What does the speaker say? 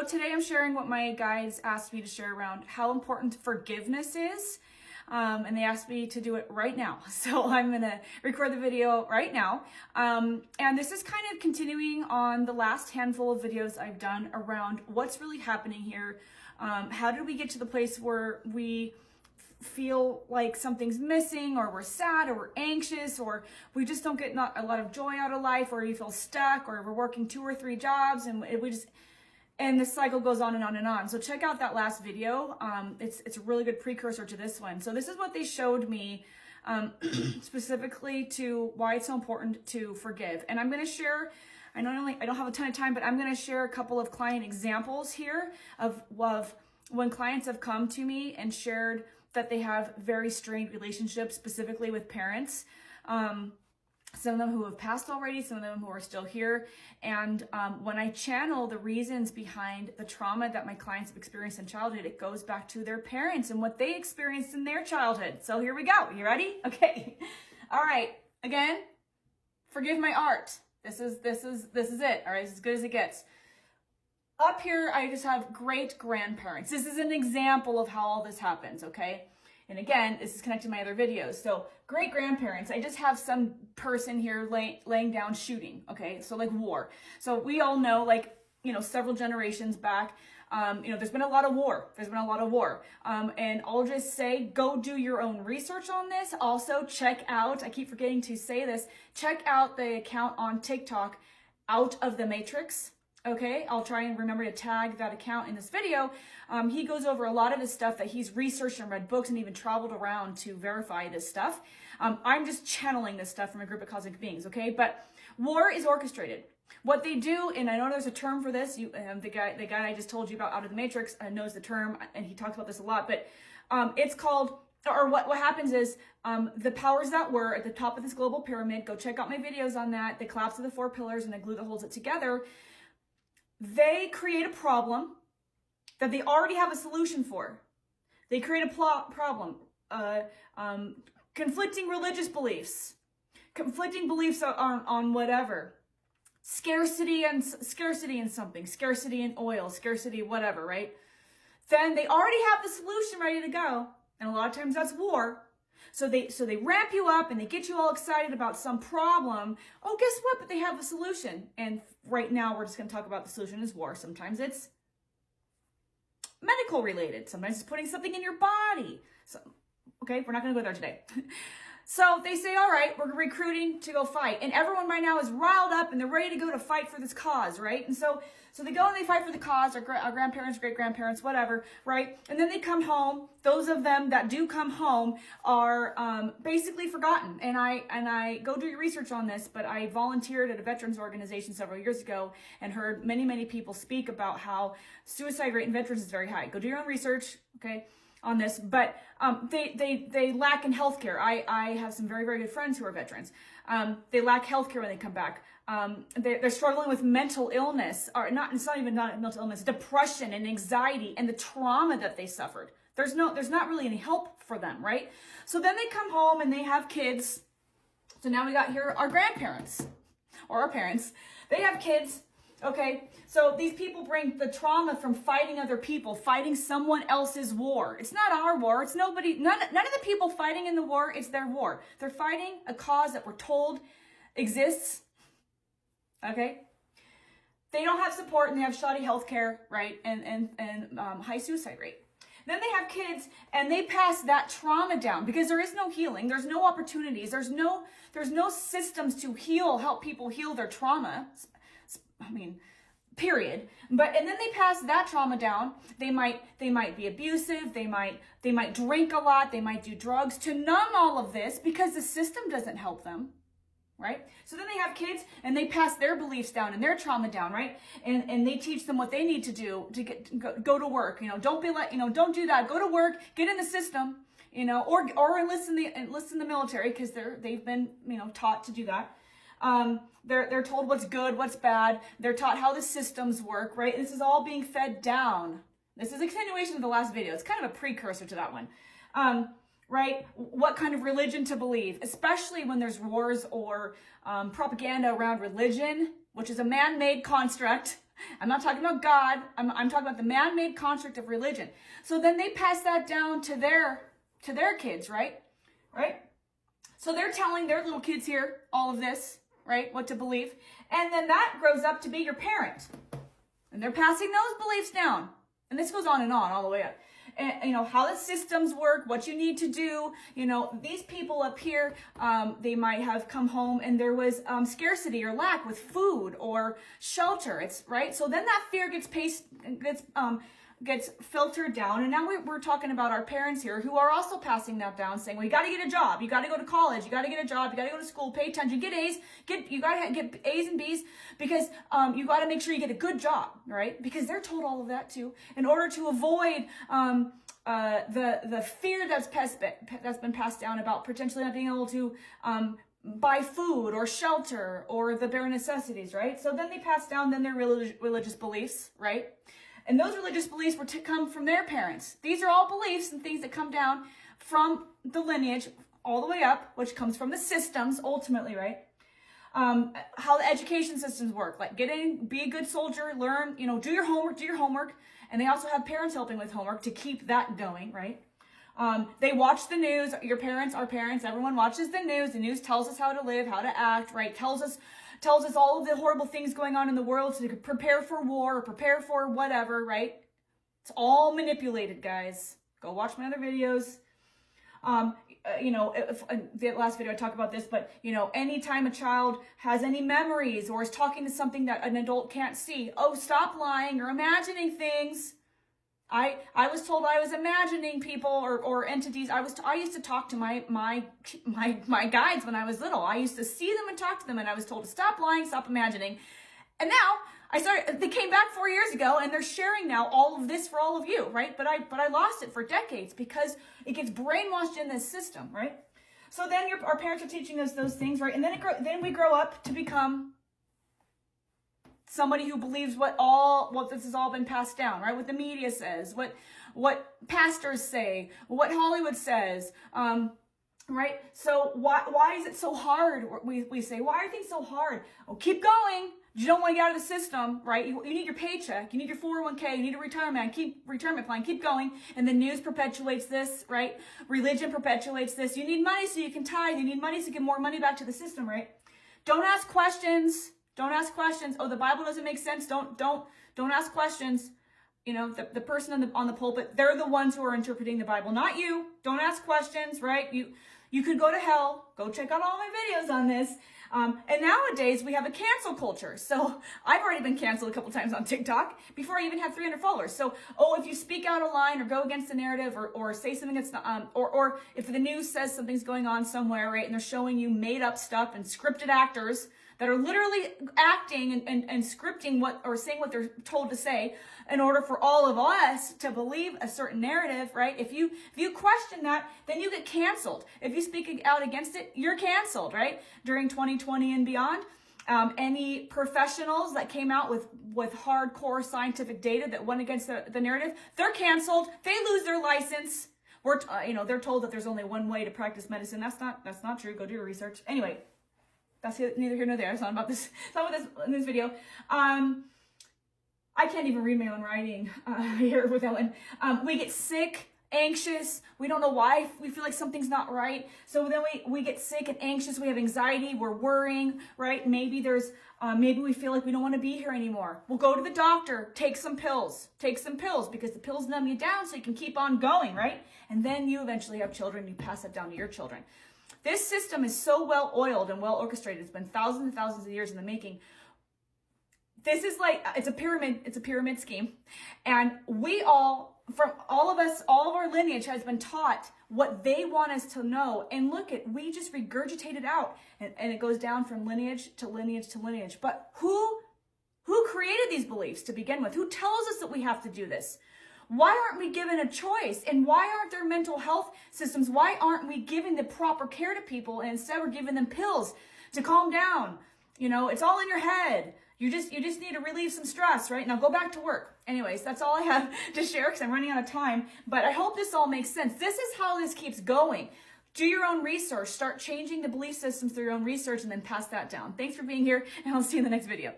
So today I'm sharing what my guides asked me to share around how important forgiveness is. And they asked me to do it right now. So I'm going to record the video right now. And this is kind of continuing on the last handful of videos I've done around what's really happening here. How did we get to the place where we feel like something's missing, or we're sad, or we're anxious, or we just don't get a lot of joy out of life, or we feel stuck, or we're working 2 or 3 jobs and this cycle goes on and on and on. So check out that last video. It's a really good precursor to this one. So this is what they showed me specifically to why it's so important to forgive. And I'm going to share, I don't have a ton of time, but I'm going to share a couple of client examples here of when clients have come to me and shared that they have very strained relationships, specifically with parents. Some of them who have passed already, some of them who are still here. And when I channel the reasons behind the trauma that my clients have experienced in childhood, it goes back to their parents and what they experienced in their childhood. So here we go. You ready? Okay. All right. Again, forgive my art. This is it. All right. It's as good as it gets. Up here, I just have great grandparents. This is an example of how all this happens, okay? And again, this is connected to my other videos. So great grandparents, I just have some person here laying down shooting, okay? So like war. So we all know, like, several generations back, there's been a lot of war. And I'll just say, go do your own research on this. Also check out, I keep forgetting to say this, check out the account on TikTok, Out of the Matrix. Okay, I'll try and remember to tag that account in this video. He goes over a lot of the stuff that he's researched and read books and even traveled around to verify this stuff. I'm just channeling this stuff from a group of cosmic beings, okay? But war is orchestrated. What they do, and I know there's a term for this, the guy I just told you about Out of the Matrix knows the term, and he talks about this a lot, but it's called, or what happens is, the powers that were at the top of this global pyramid, go check out my videos on that, the collapse of the 4 pillars and the glue that holds it together. They create a problem that they already have a solution for. They create a problem. Conflicting religious beliefs. Conflicting beliefs on whatever. Scarcity in something. Scarcity in oil. Scarcity whatever, right? Then they already have the solution ready to go. And a lot of times that's war. So they ramp you up and they get you all excited about some problem. Oh, guess what? But they have the solution. And right now we're just going to talk about the solution is war. Sometimes it's medical related. Sometimes it's putting something in your body. So, okay, we're not going to go there today. So they say, all right, we're recruiting to go fight. And everyone right now is riled up and they're ready to go to fight for this cause, right? And so they go and they fight for the cause, our grandparents, great-grandparents, whatever, right? And then they come home. Those of them that do come home are basically forgotten. And I go do your research on this, but I volunteered at a veterans organization several years ago and heard many, many people speak about how suicide rate in veterans is very high. Go do your own research, okay, on this, but they lack in healthcare. I have some very, very good friends who are veterans. They lack healthcare when they come back. They're struggling with mental illness, or it's not even mental illness, depression and anxiety and the trauma that they suffered. There's not really any help for them, right? So then they come home and they have kids. So now we got here our grandparents or our parents. They have kids. Okay, so these people bring the trauma from fighting other people, fighting someone else's war. It's not our war. It's none of the people fighting in the war, it's their war. They're fighting a cause that we're told exists. Okay? They don't have support and they have shoddy healthcare, right? And high suicide rate. Then they have kids and they pass that trauma down because there is no healing. There's no opportunities. There's no systems to help people heal their trauma. Period. And then they pass that trauma down. They might be abusive. They might drink a lot. They might do drugs to numb all of this because the system doesn't help them, right? So then they have kids and they pass their beliefs down and their trauma down, right? And they teach them what they need to do to go to work. Don't do that. Go to work. Get in the system. Or enlist in the military because they've been taught to do that. They're told what's good, what's bad. They're taught how the systems work, right? This is all being fed down. This is a continuation of the last video. It's kind of a precursor to that one. Right? What kind of religion to believe, especially when there's wars or propaganda around religion, which is a man-made construct. I'm not talking about God. I'm talking about the man-made construct of religion. So then they pass that down to their kids, right? Right? So they're telling their little kids here all of this, right? What to believe. And then that grows up to be your parent. And they're passing those beliefs down. And this goes on and on all the way up. And, you know, how the systems work, what you need to do. You know, these people up here, they might have come home and there was scarcity or lack with food or shelter. It's right. So then that fear gets filtered down. And now we're talking about our parents here who are also passing that down, saying, well, you got to get a job. You got to go to college. You got to get a job. You got to go to school, pay attention, get A's, you got to get A's and B's because you got to make sure you get a good job, right? Because they're told all of that too, in order to avoid the fear that's been passed down about potentially not being able to buy food or shelter or the bare necessities, right? So then they pass down their religious beliefs, right? And those religious beliefs were to come from their parents. These are all beliefs and things that come down from the lineage all the way up, which comes from the systems ultimately, right? How the education systems work, like get in, be a good soldier, learn, you know, do your homework. And they also have parents helping with homework to keep that going, right? They watch the news. Your parents, our parents, everyone watches the news. The news tells us how to live, how to act, right? Tells us all of the horrible things going on in the world so they could prepare for war or prepare for whatever, right? It's all manipulated, guys. Go watch my other videos. You know, the last video I talked about this, but, you know, anytime a child has any memories or is talking to something that an adult can't see, oh, stop lying, you're imagining things. I was told I was imagining people or entities. I used to talk to my guides when I was little. I used to see them and talk to them, and I was told to stop lying, stop imagining. And now they came back 4 years ago, and they're sharing now all of this for all of you, right? But I lost it for decades because it gets brainwashed in this system, right? So then our parents are teaching us those things, right? And then we grow up to become somebody who believes what this has all been passed down, right? What the media says, what pastors say, what Hollywood says, right? So why is it so hard? We say, why are things so hard? Oh, keep going. You don't want to get out of the system, right? You need your paycheck. You need your 401k. You need a retirement plan. Keep going. And the news perpetuates this, right? Religion perpetuates this. You need money so you can tithe. You need money so you get more money back to the system, right? Don't ask questions. Don't ask questions. Oh, the Bible doesn't make sense. Don't ask questions. You know, the person on the pulpit, they're the ones who are interpreting the Bible, not you. Don't ask questions, right? You could go to hell. Go check out all my videos on this. And nowadays we have a cancel culture. So I've already been canceled a couple times on TikTok before I even had 300 followers. So, if you speak out of line or go against the narrative or say something that's not, or if the news says something's going on somewhere, right? And they're showing you made up stuff and scripted actors that are literally acting and scripting or saying what they're told to say in order for all of us to believe a certain narrative, right? If you question that, then you get canceled. If you speak out against it, you're canceled, right? During 2020 and beyond, any professionals that came out with hardcore scientific data that went against the narrative, they're canceled. They lose their license. They're told that there's only one way to practice medicine. That's not true. Go do your research. Anyway. That's neither here nor there. It's not about this. It's not about this in this video. I can't even read my own writing here with that one. We get sick, anxious. We don't know why. We feel like something's not right. So then we get sick and anxious. We have anxiety. We're worrying, right? Maybe we feel like we don't want to be here anymore. We'll go to the doctor. Take some pills. Because the pills numb you down so you can keep on going, right? And then you eventually have children. You pass that down to your children. This system is so well oiled and well orchestrated. It's been thousands and thousands of years in the making. This is like, it's a pyramid scheme. And all of our lineage has been taught what they want us to know. And we just regurgitate it out. And it goes down from lineage to lineage to lineage. But who created these beliefs to begin with? Who tells us that we have to do this? Why aren't we given a choice? And why aren't there mental health systems? Why aren't we giving the proper care to people? And instead we're giving them pills to calm down. You know, it's all in your head. You just need to relieve some stress, right? Now go back to work. Anyways, that's all I have to share because I'm running out of time. But I hope this all makes sense. This is how this keeps going. Do your own research. Start changing the belief systems through your own research and then pass that down. Thanks for being here, and I'll see you in the next video.